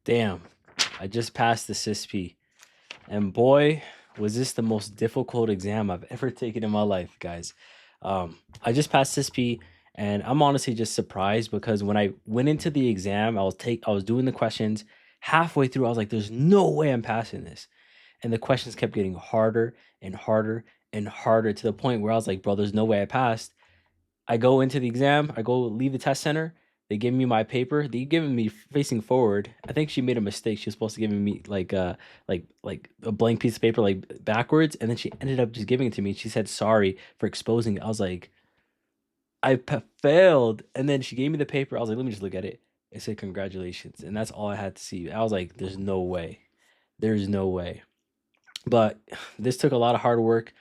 Damn, I just passed the CISSP, and boy, was this the most difficult exam I've ever taken in my life, guys. I just passed CISSP, and I'm honestly just surprised because when I went into the exam, I was doing the questions. Halfway through, I was like, "There's no way I'm passing this," and the questions kept getting harder and harder and harder to the point where I was like, "Bro, there's no way I passed." I go into the exam, I go leave the test center. They give me my paper. They giving me facing forward. I think she made a mistake. She was supposed to give me like a blank piece of paper like backwards, and then she ended up just giving it to me. She said sorry for exposing it. I was like, failed, and then she gave me the paper. I was like, let me just look at it. It said congratulations, and that's all I had to see. I was like, there's no way, there's no way. But this took a lot of hard work.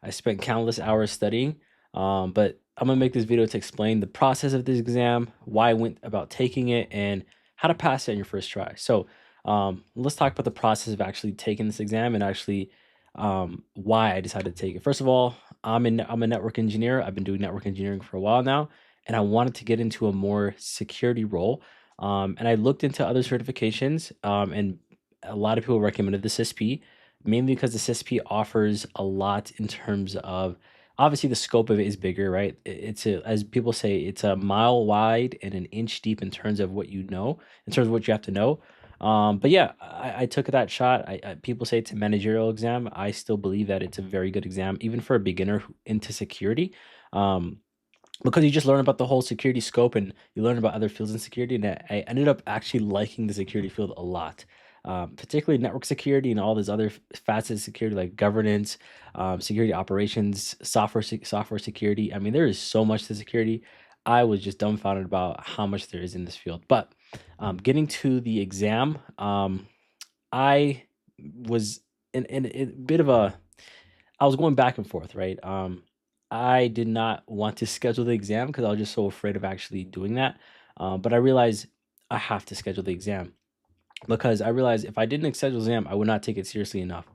I spent countless hours studying. But I'm gonna make this video to explain the process of this exam, why I went about taking it, and how to pass it on your first try. So let's talk about the process of actually taking this exam and actually why I decided to take it. First of all, I'm a network engineer. I've been doing network engineering for a while now, and I wanted to get into a more security role. And I looked into other certifications, and a lot of people recommended the CISSP, mainly because the CISSP offers a lot in terms of obviously the scope of it is bigger, right? It's a, as people say, it's a mile wide and an inch deep in terms of what you know, in terms of what you have to know. But yeah, I took that shot. People say it's a managerial exam. I still believe that it's a very good exam, even for a beginner into security. Um, because you just learn about the whole security scope and you learn about other fields in security. And I ended up actually liking the security field a lot, particularly network security and all these other facets of security like governance, security operations, software security. I mean, there is so much to security. I was just dumbfounded about how much there is in this field. But getting to the exam, I was in a bit of a I was going back and forth, right? I did not want to schedule the exam because I was just so afraid of actually doing that. But I realized I have to schedule the exam because I realized if I didn't schedule the exam, I would not take it seriously enough.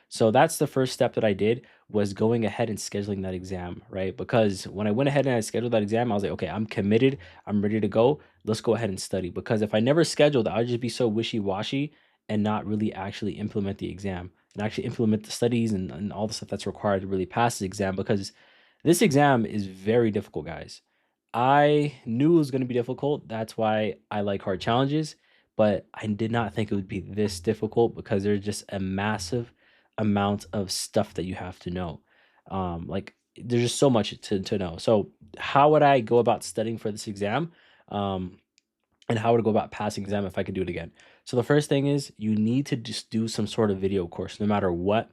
So that's the first step that I did was going ahead and scheduling that exam, right? Because when I went ahead and I scheduled that exam, I was like, okay, I'm committed. I'm ready to go. Let's go ahead and study. Because if I never scheduled, I'd just be so wishy-washy and not really actually implement the exam and actually implement the studies and all the stuff that's required to really pass the exam. Because this exam is very difficult, guys. I knew it was going to be difficult. That's why I like hard challenges, but I did not think it would be this difficult because there's just a massive amount of stuff that you have to know. Like there's just so much to know. So how would I go about studying for this exam? Um, and how would I go about passing exam if I could do it again? So the first thing is you need to just do some sort of video course, no matter what.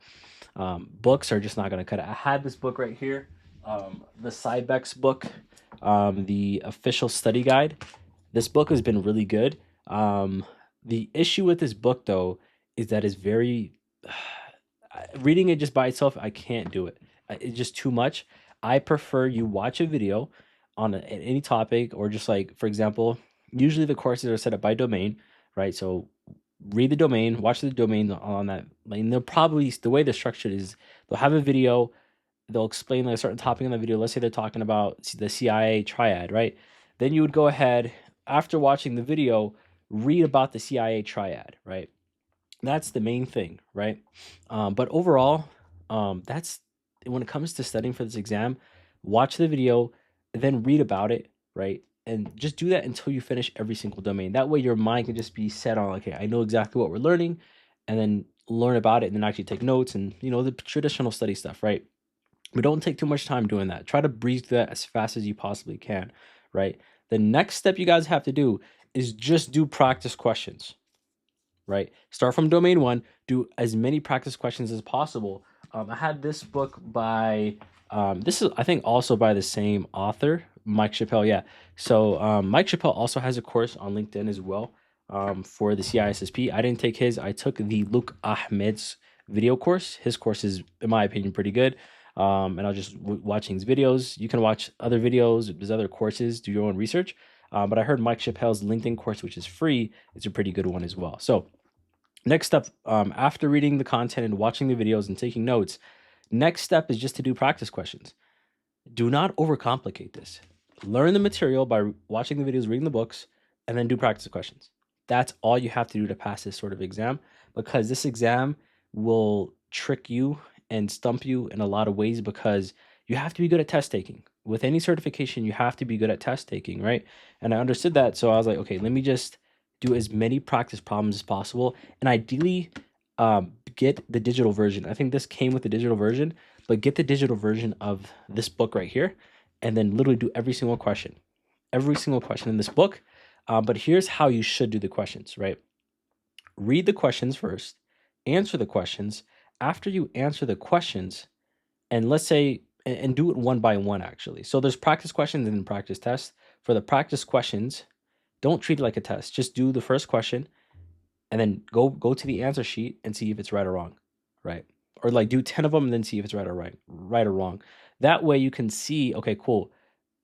Books are just not going to cut it. I had this book right here, the Cybex book, the official study guide. This book has been really good. The issue with this book, though, is that it's very reading it just by itself. I can't do it. It's just too much. I prefer you watch a video on any topic, or just like, for example, usually the courses are set up by domain, right? So read the domain, watch the domain on that. Like, and they'll probably the way they're structured is they'll have a video, they'll explain like a certain topic in the video. Let's say they're talking about the CIA triad, right? Then you would go ahead after watching the video, read about the CIA triad, right? That's the main thing, right? But overall, that's when it comes to studying for this exam, watch the video, then read about it, right? And just do that until you finish every single domain. That way, your mind can just be set on, okay, I know exactly what we're learning, and then learn about it, and then actually take notes and the traditional study stuff, right? But don't take too much time doing that. Try to breeze through that as fast as you possibly can, right? The next step you guys have to do is just do practice questions, right? Start from domain one, do as many practice questions as possible. I had this book by, this is, I think, also by the same author, Mike Chappelle. Yeah. So Mike Chappelle also has a course on LinkedIn as well, for the CISSP. I didn't take his. I took the Luke Ahmed's video course. His course is, in my opinion, pretty good. And I was just watching his videos. You can watch other videos. There's other courses. Do your own research. But I heard Mike Chappelle's LinkedIn course, which is free, is a pretty good one as well. So next step, after reading the content and watching the videos and taking notes, next step is just to do practice questions. Do not overcomplicate this. Learn the material by watching the videos, reading the books, and then do practice questions. That's all you have to do to pass this sort of exam, because this exam will trick you and stump you in a lot of ways, because you have to be good at test taking. With any certification, you have to be good at test taking, right? And I understood that, so I was like, okay, let me just do as many practice problems as possible, and ideally, get the digital version. I think this came with the digital version, but get the digital version of this book right here, and then literally do every single question in this book. But here's how you should do the questions, right? Read the questions first, answer the questions. After you answer the questions, and let's say, and do it one by one actually. So there's practice questions and then practice tests. For the practice questions, don't treat it like a test. Just do the first question and then go to the answer sheet and see if it's right or wrong, right? Or like do 10 of them and then see if it's right or wrong. That way you can see, okay, cool,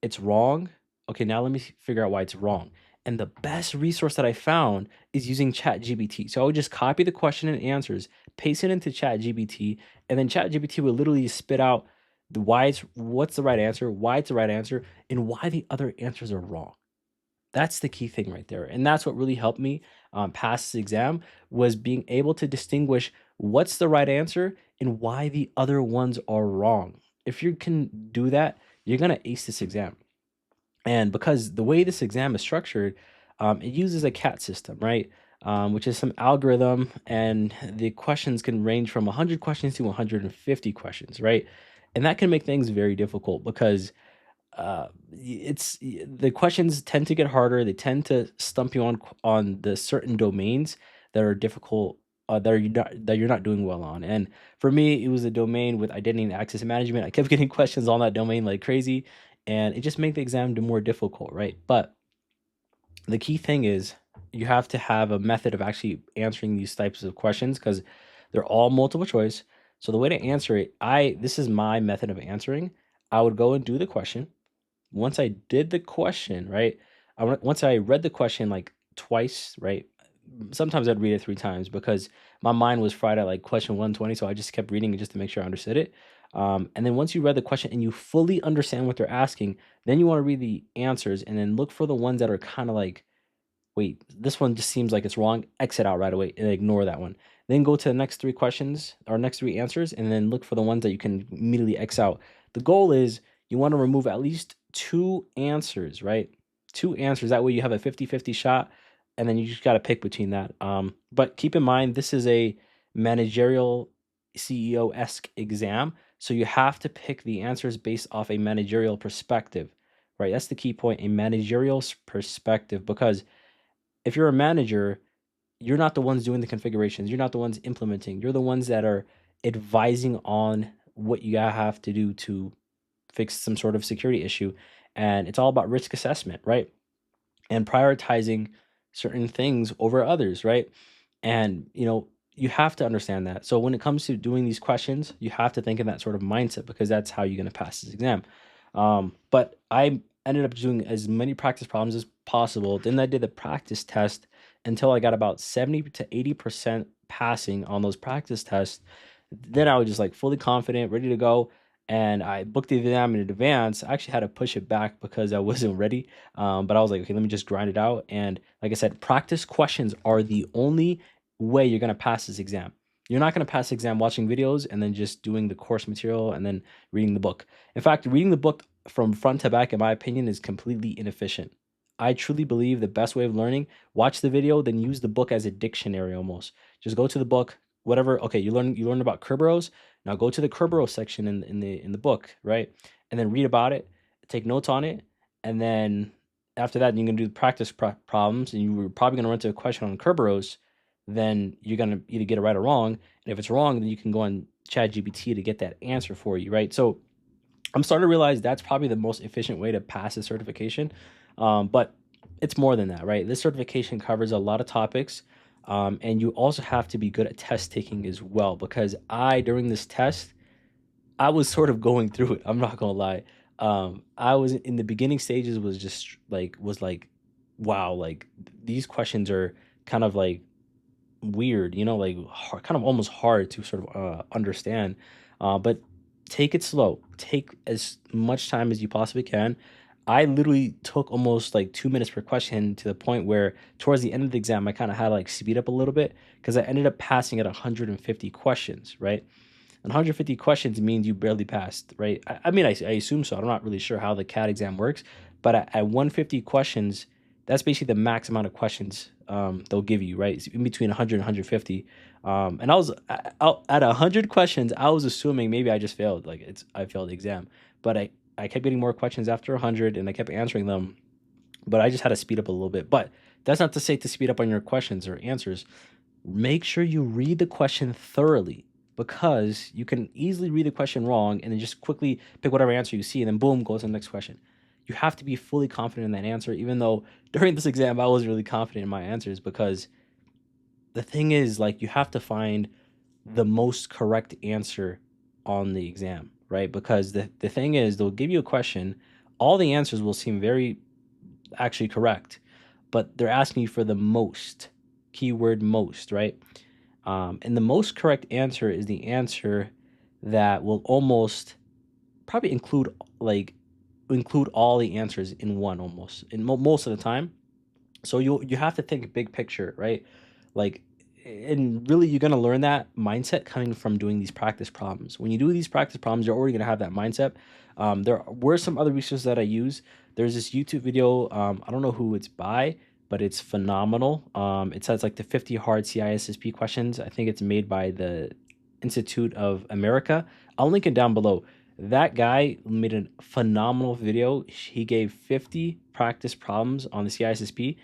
it's wrong. Okay, now let me figure out why it's wrong. And the best resource that I found is using ChatGPT. So I would just copy the question and answers, paste it into ChatGPT, and then ChatGPT will literally spit out what's the right answer, why it's the right answer, and why the other answers are wrong. That's the key thing right there. And that's what really helped me pass this exam, was being able to distinguish what's the right answer and why the other ones are wrong. If you can do that, you're going to ace this exam. And because the way this exam is structured, it uses a CAT system, right? Which is some algorithm, and the questions can range from 100 questions to 150 questions, right? And that can make things very difficult, because the questions tend to get harder. They tend to stump you on the certain domains that are difficult, that you're not doing well on. And for me, it was a domain with identity and access management. I kept getting questions on that domain like crazy, and it just made the exam more difficult, right? But the key thing is you have to have a method of actually answering these types of questions, because they're all multiple choice. So the way to answer it, this is my method of answering. I would go and do the question. Once I did the question, right? Once I read the question like twice, right? Sometimes I'd read it 3 times, because my mind was fried at like question 120. So I just kept reading it just to make sure I understood it. And then once you read the question and you fully understand what they're asking, then you want to read the answers and then look for the ones that are kind of like, wait, this one just seems like it's wrong. Exit out right away and ignore that one. Then go to the next 3 questions or next 3 answers, and then look for the ones that you can immediately X out. The goal is you want to remove at least 2 answers, right? 2 answers. That way you have a 50-50 shot, and then you just got to pick between that. But keep in mind, this is a managerial CEO-esque exam. So you have to pick the answers based off a managerial perspective, right? That's the key point, a managerial perspective, because if you're a manager, you're not the ones doing the configurations. You're not the ones implementing. You're the ones that are advising on what you gotta have to do to fix some sort of security issue. And it's all about risk assessment, right? And prioritizing certain things over others, right? And you have to understand that. So when it comes to doing these questions, you have to think in that sort of mindset, because that's how you're going to pass this exam. But I ended up doing as many practice problems as possible. Then I did the practice test until I got about 70 to 80% passing on those practice tests. Then I was just like fully confident, ready to go. And I booked the exam in advance. I actually had to push it back because I wasn't ready. But I was like, okay, let me just grind it out. And like I said, practice questions are the only way you're going to pass this exam. You're not going to pass the exam watching videos and then just doing the course material and then reading the book. In fact, reading the book from front to back, in my opinion, is completely inefficient. I truly believe the best way of learning, watch the video, then use the book as a dictionary almost. Just go to the book, whatever. Okay, you learn about Kerberos. Now go to the Kerberos section in the book, right? And then read about it, take notes on it, and then after that, you're gonna do the practice problems, and you're probably gonna run into a question on Kerberos. Then you're gonna either get it right or wrong, and if it's wrong, then you can go on ChatGPT to get that answer for you, right? So I'm starting to realize that's probably the most efficient way to pass a certification. But it's more than that, right? This certification covers a lot of topics. And you also have to be good at test taking as well, because during this test, I was sort of going through it. I'm not gonna lie. I was in the beginning stages, was like, wow, like these questions are kind of like weird, like kind of almost hard to sort of understand. But take it slow. Take as much time as you possibly can. I literally took almost like 2 minutes per question, to the point where towards the end of the exam, I kind of had to like speed up a little bit because I ended up passing at 150 questions, right? 150 questions means you barely passed, right? I mean, I assume so. I'm not really sure how the CAT exam works, but at 150 questions, that's basically the max amount of questions they'll give you, right? It's in between 100 and 150. And at 100 questions, I was assuming maybe I just failed, like I failed the exam, but I kept getting more questions after 100, and I kept answering them, but I just had to speed up a little bit. But that's not to say to speed up on your questions or answers. Make sure you read the question thoroughly, because you can easily read the question wrong and then just quickly pick whatever answer you see, and then boom, go to the next question. You have to be fully confident in that answer, even though during this exam I was really confident in my answers, because the thing is, like, you have to find the most correct answer on the exam, right? Because the thing is, they'll give you a question, all the answers will seem very actually correct, but they're asking you for the most, keyword most, right? And the most correct answer is the answer that will almost probably include all the answers in one, almost in most of the time. So you have to think big picture, right? Like, and really, you're gonna learn that mindset coming from doing these practice problems. When you do these practice problems, you're already gonna have that mindset. There were some other resources that I use. There's this YouTube video. I don't know who it's by, but it's phenomenal. It says like the 50 hard CISSP questions. I think it's made by the Institute of America. I'll link it down below. That guy made a phenomenal video. He gave 50 practice problems on the CISSP,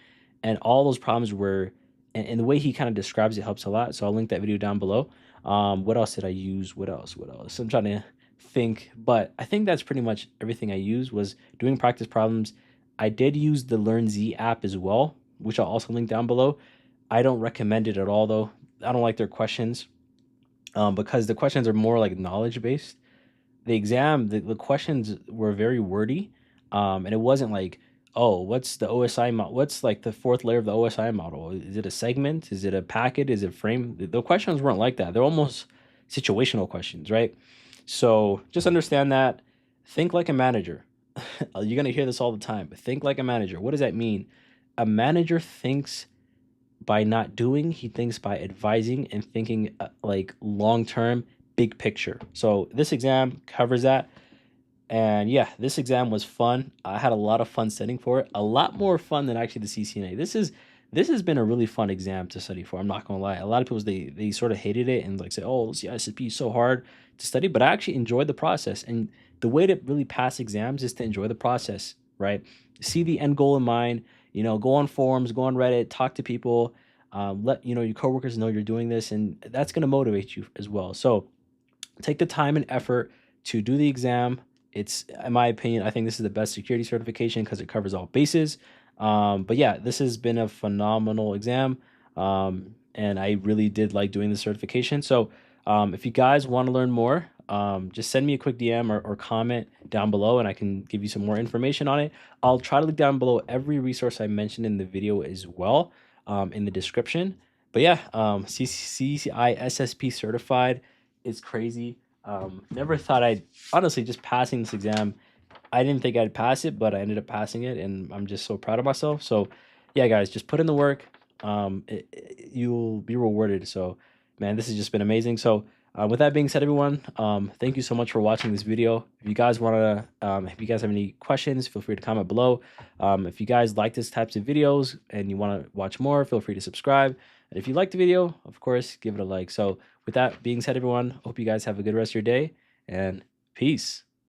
and all those problems were, and the way he kind of describes it helps a lot. So I'll link that video down below. What else did I use? What else? What else? I'm trying to think, but I think that's pretty much everything I used was doing practice problems. I did use the LearnZ app as well, which I'll also link down below. I don't recommend it at all, though. I don't like their questions, because the questions are more like knowledge based. The exam, the questions were very wordy, and it wasn't like, oh, what's the OSI model? What's like the fourth layer of the OSI model? Is it a segment? Is it a packet? Is it frame? The questions weren't like that. They're almost situational questions, right? So just understand that. Think like a manager. You're gonna hear this all the time, but think like a manager. What does that mean? A manager thinks by not doing, he thinks by advising and thinking like long term, big picture. So this exam covers that. And yeah, this exam was fun. I had a lot of fun studying for it. A lot more fun than actually the CCNA. This has been a really fun exam to study for. I'm not gonna lie. A lot of people they sort of hated it and like say, oh, CISSP is so hard to study, but I actually enjoyed the process. And the way to really pass exams is to enjoy the process, right? See the end goal in mind. Go on forums, go on Reddit, talk to people, let your coworkers know you're doing this, and that's gonna motivate you as well. So take the time and effort to do the exam. It's, in my opinion, I think this is the best security certification because it covers all bases. But yeah, this has been a phenomenal exam. And I really did like doing the certification. So if you guys want to learn more, just send me a quick DM or comment down below, and I can give you some more information on it. I'll try to link down below every resource I mentioned in the video as well, in the description. But yeah, CISSP certified is crazy. Never thought I'd, honestly, just passing this exam, I didn't think I'd pass it, but I ended up passing it, and I'm just so proud of myself. So yeah, guys, just put in the work. You'll be rewarded. So man, this has just been amazing. So with that being said, everyone, thank you so much for watching this video. If you guys want to, if you guys have any questions, feel free to comment below. If you guys like this types of videos and you want to watch more, feel free to subscribe. And if you like the video, of course, give it a like. So with that being said, everyone, hope you guys have a good rest of your day, and peace.